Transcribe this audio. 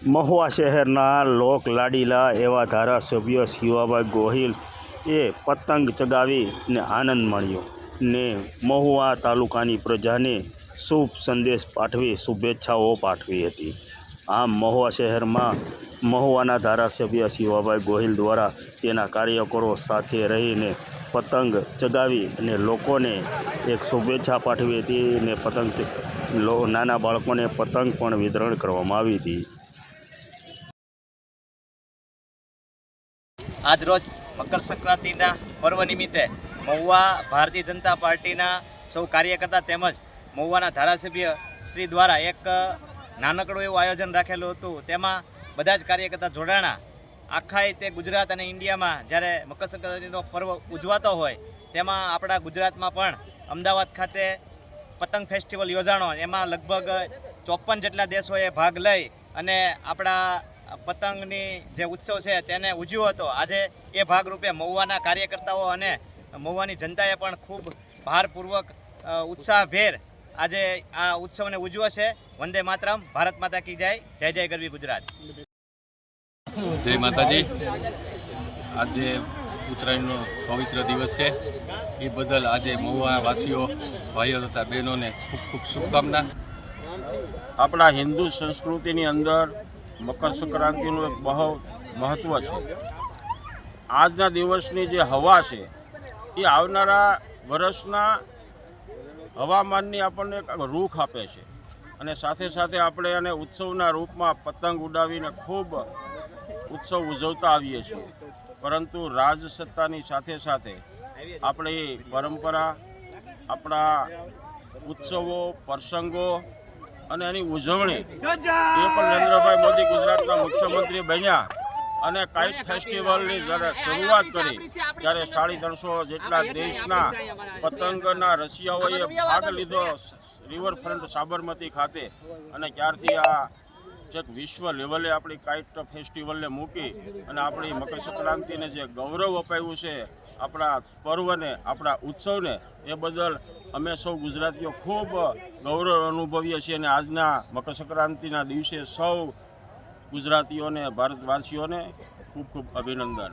મહુવા શહેરના લોક લાડીલા એવા ધારાસભ્ય શિવાભાઈ ગોહિલ એ પતંગ ચગાવીને આનંદ માણ્યો ને મહુવા તાલુકાની પ્રજાને શુભ સંદેશ પાઠવી શુભેચ્છાઓ પાઠવી હતી। આમ મહુવા શહેરમાં મહુવાના ધારાસભ્ય શિવાભાઈ ગોહિલ દ્વારા તેના કાર્યકરો સાથે રહીને પતંગ ચગાવી અને લોકોને એક શુભેચ્છા પાઠવી હતી ને નાના બાળકોને પતંગ પણ વિતરણ કરવામાં આવી હતી। આજરોજ મકર સંક્રાંતિના પર્વ નિમિત્તે મહુવા ભારતીય જનતા પાર્ટીના સૌ કાર્યકર્તા તેમજ મહુવાના ધારાસભ્ય શ્રી દ્વારા એક નાનકડું એવું આયોજન રાખેલું હતું। તેમાં બધા જ કાર્યકર્તા જોડાણા। આખા તે ગુજરાત અને ઇન્ડિયામાં જ્યારે મકર સંક્રાંતિનો પર્વ ઉજવાતો હોય તેમાં આપણા ગુજરાતમાં પણ અમદાવાદ ખાતે પતંગ ફેસ્ટિવલ યોજાણો। એમાં લગભગ 54 જેટલા દેશોએ ભાગ લઈ અને આપણા પતંગની જે ઉત્સવ છે તેને ઉજવ્યો હતો। આજે એ ભાગરૂપે મહુવાના કાર્યકર્તાઓ અને મહુવાની જનતાએ પણ ખૂબ ભારપૂર્વક ઉત્સાહભેર આજે આ ઉત્સવને ઉજવ્યો છે। વંદે માતરમ, ભારત માતા કી જય, જય જય ગરવી ગુજરાત। જય માતાજી। આજે ઉત્તરાયણનો પવિત્ર દિવસ છે, એ બદલ આજે મહુવા વાસીઓ ભાઈઓ તથા બહેનોને ખૂબ ખૂબ શુભકામના। આપણા હિન્દુ સંસ્કૃતિની અંદર મકર સંક્રાંતિનું એક બહુ મહત્ત્વ છે। આજના દિવસની જે હવા છે એ આવનારા વર્ષના હવામાનની આપણને એક રૂખ આપે છે અને સાથે સાથે આપણે એને ઉત્સવના રૂપમાં પતંગ ઉડાવીને ખૂબ ઉત્સવ ઉજવતા આવીએ છીએ। પરંતુ રાજસત્તાની સાથે સાથે આપણી પરંપરા, આપણા ઉત્સવો, પ્રસંગો અને એની ઉજવણી એ પણ નરેન્દ્રભાઈ મોદી ગુજરાતના મુખ્યમંત્રી બન્યા અને કાઇટ ફેસ્ટિવલની જ્યારે શરૂઆત કરી ત્યારે 350 જેટલા દેશના પતંગના રસિયાઓએ ભાગ લીધો રિવરફ્રન્ટ સાબરમતી ખાતે અને ત્યારથી આ એક વિશ્વ લેવલે આપણી કાઇટ ફેસ્ટિવલને મૂકી અને આપણી મકર સંક્રાંતિને જે ગૌરવ અપાયું છે આપણા પર્વને, આપણા ઉત્સવને, એ બદલ અમે સૌ ગુજરાતીઓ ખૂબ ગૌરવ અનુભવીએ છીએ અને આજના મકર સંક્રાંતિના દિવસે સૌ ગુજરાતીઓને, ભારતવાસીઓને ખૂબ ખૂબ અભિનંદન।